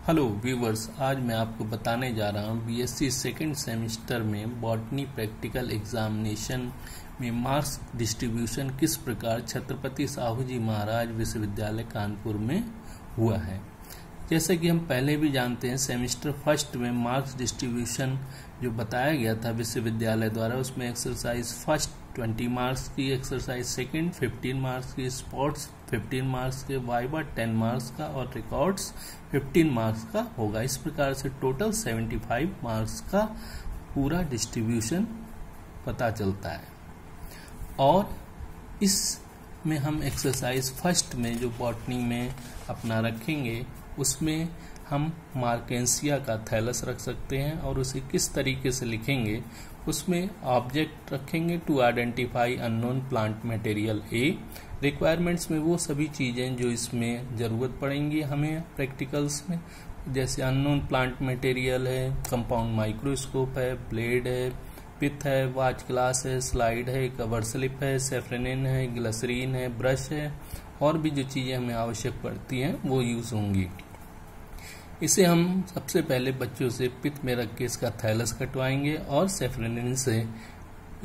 Hello viewers, आज मैं आपको बताने जा रहा हूँ बीएससी सेकंड सेमेस्टर में बॉटनी प्रैक्टिकल एग्जामिनेशन में मार्क्स डिस्ट्रीब्यूशन किस प्रकार छत्रपति साहू जी महाराज विश्वविद्यालय कानपुर में हुआ है। जैसे कि हम पहले भी जानते हैं, सेमेस्टर फर्स्ट में मार्क्स डिस्ट्रीब्यूशन जो बताया गया था विश्वविद्यालय द्वारा, उसमें एक्सरसाइज फर्स्ट 20 मार्क्स की, एक्सरसाइज सेकंड 15 मार्क्स की, स्पोर्ट्स 15 मार्क्स के, वाइवा 10 मार्क्स का और रिकॉर्ड्स 15 मार्क्स का होगा। इस प्रकार से टोटल 75 मार्क्स का पूरा डिस्ट्रीब्यूशन पता चलता है। और इसमें हम एक्सरसाइज फर्स्ट में जो बॉटनी में अपना रखेंगे, उसमें हम मार्केंसिया का थैलस रख सकते हैं और उसे किस तरीके से लिखेंगे, उसमें ऑब्जेक्ट रखेंगे to identify unknown plant material ए। रिक्वायरमेंट्स में वो सभी चीज़ें जो इसमें ज़रूरत पड़ेंगी हमें प्रैक्टिकल्स में, जैसे अननोन प्लांट मटेरियल है, कंपाउंड माइक्रोस्कोप है, ब्लेड है, पिथ है, वाच ग्लास है, स्लाइड है, कवर स्लिप है, सेफ्रेनिन है, ग्लिसरीन है, ब्रश है, और भी जो चीज़ें हमें आवश्यक पड़ती हैं वो यूज़ होंगी। इसे हम सबसे पहले बच्चों से पिथ में रख के इसका थैलस कटवाएंगे और सेफ्रेनिन से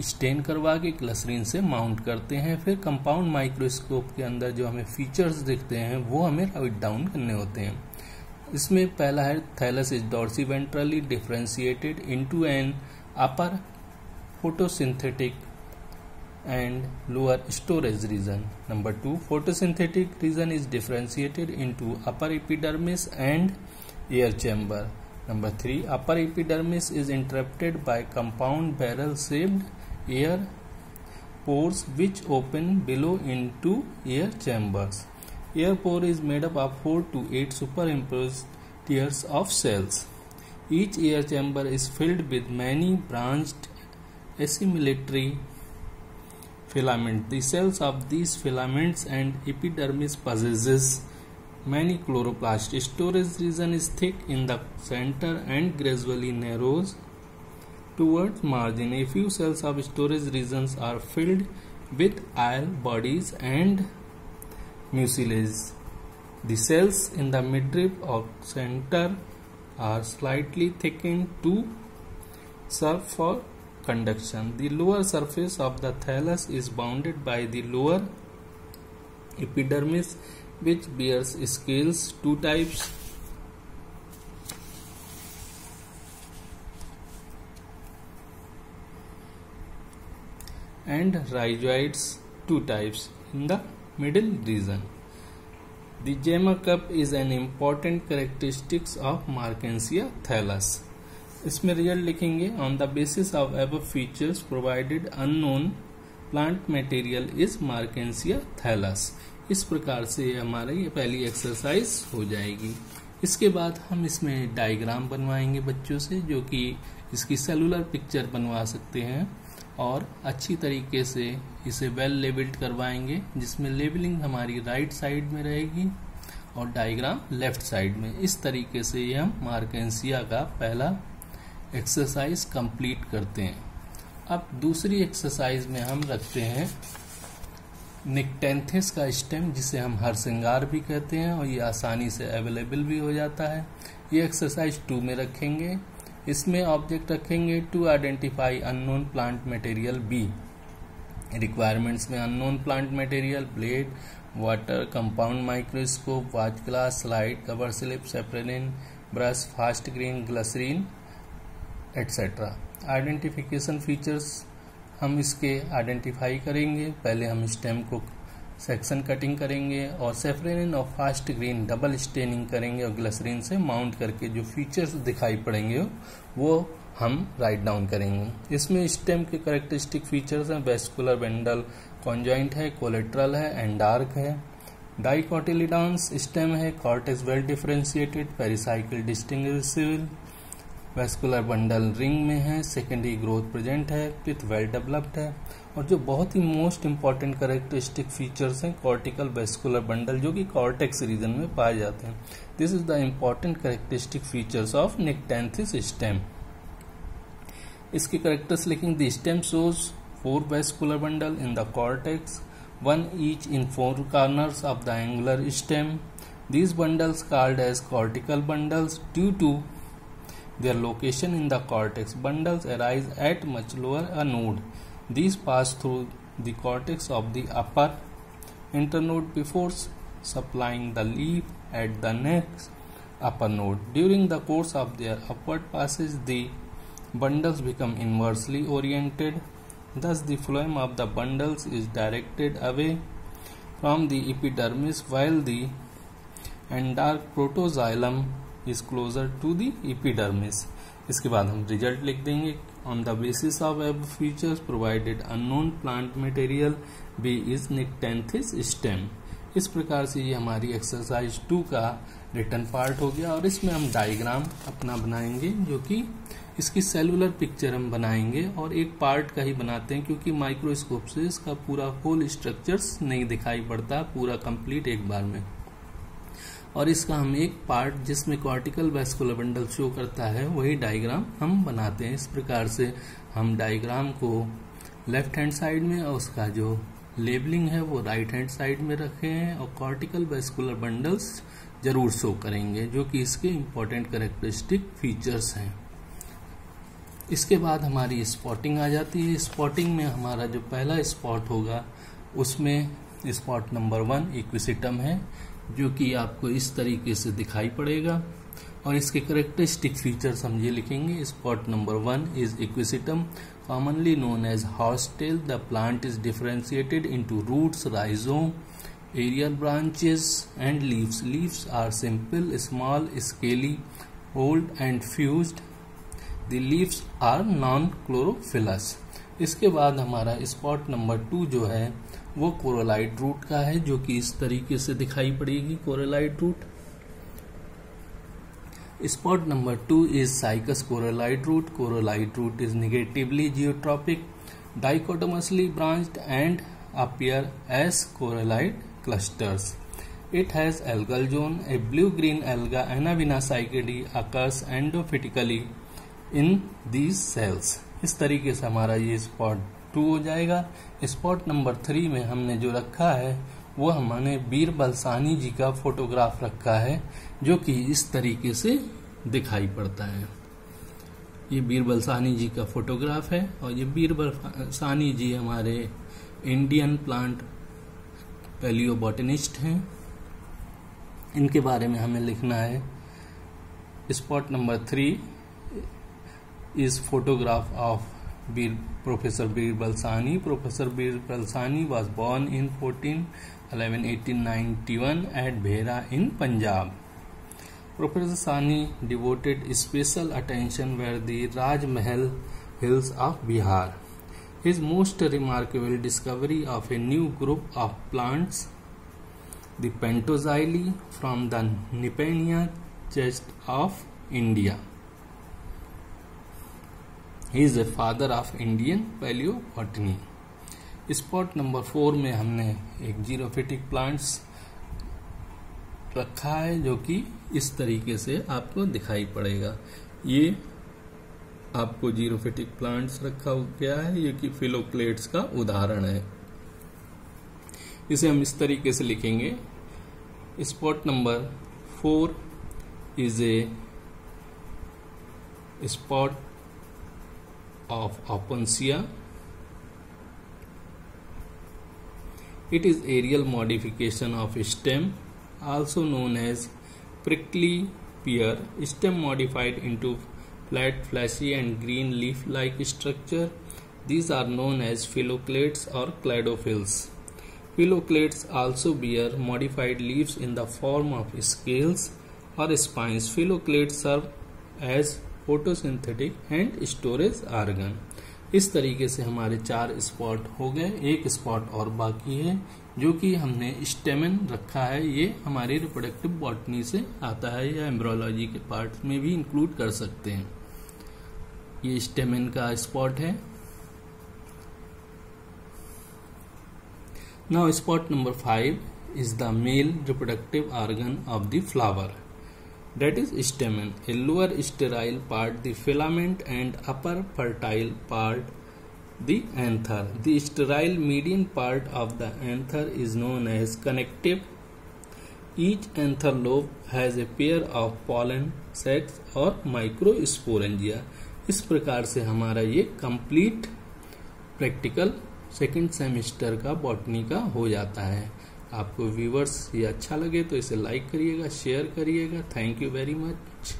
स्टेन करवा के ग्लिसरीन से माउंट करते हैं। फिर कंपाउंड माइक्रोस्कोप के अंदर जो हमें फीचर्स दिखते हैं वो हमें राइट डाउन करने होते हैं। इसमें पहला है thallus is dorsiventrally differentiated into an upper photosynthetic and lower storage region. Number 2, photosynthetic region is differentiated into upper epidermis and air chamber. Number 3, upper epidermis is interrupted by compound barrel shaped air pores which open below into air chambers. Air pore is made up of 4 to 8 superimposed tiers of cells. Each air chamber is filled with many branched assimilatory filament. The cells of these filaments and epidermis possesses many chloroplasts. Storage region is thick in the center and gradually narrows towards margin. A few cells of storage regions are filled with air bodies and mucilage. The cells in the midrib or center are slightly thickened to serve for conduction. The lower surface of the thallus is bounded by the lower epidermis, which bears scales, two types, and rhizoids, two types in the middle region. The Jemma cup is an important characteristic of Markensia thallus. इसमें result लिखेंगे on the basis of above features provided unknown plant material is Marchantia thallus. इस प्रकार से हमारी ये पहली exercise हो जाएगी। इसके बाद हम इसमें डायग्राम बनवाएंगे बच्चों से, जो कि इसकी सेलुलर पिक्चर बनवा सकते हैं और अच्छी तरीके से इसे वेल लेबल्ड करवाएंगे, जिसमें लेबलिंग हमारी राइट साइड में रहेगी और डायग्राम लेफ्ट साइड में। इस तरीके से ये हम मार्केंसिया का पहला एक्सरसाइज कंप्लीट करते हैं। अब दूसरी एक्सरसाइज में हम रखते हैं निक्टेंथिस का स्टेम, जिसे हम हरसिंगार भी कहते हैं और ये आसानी से अवेलेबल भी हो जाता है। ये एक्सरसाइज 2 में रखेंगे। इसमें ऑब्जेक्ट रखेंगे to identify unknown plant material B. Requirements में unknown plant material, blade, water, compound microscope, watch glass, slide, cover slip, safranin, brush, fast green, glycerine etcetera. Identification features हम इसके आइडेंटिफाई करेंगे। पहले हम स्टेम को सेक्शन कटिंग करेंगे और safranin और फास्ट ग्रीन डबल स्टेनिंग करेंगे और ग्लिसरीन से माउंट करके जो फीचर्स दिखाई पड़ेंगे वो हम राइट डाउन करेंगे। इसमें स्टेम के कैरेक्टरिस्टिक फीचर्स हैं, वेस्कुलर बंडल कॉन्जॉइंट है, कोलेट्रल है, एंडार्क है, डाइकोटिलिडॉन्स स्टेम है, cortex well differentiated, pericycle distinguishable, vascular bundle ring में है, सेकेंडरी ग्रोथ प्रेजेंट है, पिथ वेल डेवलप्ड है, और जो बहुत ही मोस्ट इंपॉर्टेंट कैरेक्टरिस्टिक फीचर्स हैं कॉर्टिकल वेस्कुलर बंडल, जो कि कॉर्टेक्स रीजन में पाए जाते हैं। This is the important characteristic features of nyctanthes stem. इसके कैरेक्टर्स लिखेंगे, the stem shows 4 vascular bundle in the cortex, 1 each in 4 corners of the angular stem. These bundles, called as cortical bundles due to their location in the cortex, bundles arise at much lower a node. These pass through the cortex of the upper internode before supplying the leaf at the next upper node. During the course of their upward passage, the bundles become inversely oriented. Thus, the phloem of the bundles is directed away from the epidermis, while the endarch protoxylem is closer to the epidermis. इसके बाद हम result लिख देंगे। On the basis of above features provided unknown plant material B is nyctanthes stem. इस प्रकार से ये हमारी एक्सरसाइज 2 का रिटन पार्ट हो गया और इसमें हम डायग्राम अपना बनाएंगे, जो कि इसकी सेलुलर पिक्चर हम बनाएंगे और एक पार्ट का ही बनाते हैं, क्योंकि माइक्रोस्कोप से इसका पूरा होल स्ट्रक्चर्स नहीं दिखाई पड़ता पूरा कंप्लीट एक बार में। और इसका हम एक पार्ट जिसमें कॉर्टिकल वैस्कुलर बंडल शो करता है वही डायग्राम हम बनाते हैं। इस प्रकार से हम डायग्राम को लेफ्ट हैंड साइड में और उसका जो लेबलिंग है वो राइट हैंड साइड में रखे हैं और कॉर्टिकल वैस्कुलर बंडल्स जरूर शो करेंगे, जो कि इसके इम्पोर्टेंट कैरेक्टरिस्टिक फीचर्स हैं। इसके बाद हमारी स्पॉटिंग आ जाती है। स्पॉटिंग में हमारा जो पहला स्पॉट होगा उसमें स्पॉट नंबर 1 इक्विसिटम है, जो कि आपको इस तरीके से दिखाई पड़ेगा और इसके कैरेक्टरिस्टिक फीचर्स हम ये लिखेंगे। Spot number 1 is equisetum, commonly known as horsetail. The plant is differentiated into roots, rhizome, aerial branches and leaves. Leaves are simple, small, scaly, old and fused. The leaves are non-chlorophyllous. इसके बाद हमारा spot number 2 जो है वो कोरोलाइट root का है, जो कि इस तरीके से दिखाई पड़ेगी coralloid root. Spot number 2 is cycas coralloid root. Coralloid root is negatively geotropic, dichotomously branched and appear as coralloid clusters. It has algal zone. A blue-green alga Anavinna cycadi occurs endophytically in these cells. इस तरीके से हमारा ये spot 2 हो जाएगा। Spot number 3 में हमने जो रखा है वो हमने बीरबल साहनी जी का फोटोग्राफ रखा है, जो कि इस तरीके से दिखाई पड़ता है। ये बीरबल साहनी जी का फोटोग्राफ है और ये बीरबल साहनी जी हमारे इंडियन प्लांट पैलियोबॉटनिस्ट हैं। इनके बारे में हमें लिखना है। Spot number 3 is photograph of Professor Birbal Sahni. Professor Birbal Sahni was born in 1891 at Bhera in Punjab. Professor Sahni devoted special attention were the Raj Mahal hills of Bihar. His most remarkable discovery of a new group of plants, the Pentoxyli, from the Nipania chest of India. He is a father of Indian paleobotany. Spot number 4 में हमने एक xerophytic plants रखा है, जो कि इस तरीके से आपको दिखाई पड़ेगा। ये आपको जीरोफिटिक प्लांट्स रखा गया है, ये कि फिलोक्लेट्स का उदाहरण है। इसे हम इस तरीके से लिखेंगे। Spot number 4 is a spot of Opuntia. It is aerial modification of stem, also known as prickly pear. Stem modified into flat, fleshy and green leaf-like structure. These are known as phylloklates or cladophylls. Phylloklates also bear modified leaves in the form of scales or spines. Phylloklates serve as photosynthetic and storage organ. इस तरीके से हमारे 4 spot हो गए। एक spot और बाकी है, जो कि हमने स्टेमन रखा है। ये हमारी रिप्रोडक्टिव बॉटनी से आता है या एम्ब्रोलॉजी के पार्ट में भी इंक्लूड कर सकते हैं। ये स्टेमन का स्पॉट है। Now spot number 5 is the male reproductive organ of the flower, that is stamen. A lower sterile part, the filament, and upper fertile part, the anther. The sterile median part of the anther is known as connective each anther lobe has a pair of pollen sacs और microsporangia. इस प्रकार से हमारा ये complete practical second semester का botany का हो जाता है। आपको व्यूवर्स ये अच्छा लगे तो इसे लाइक करिएगा, शेयर करिएगा। Thank you very much.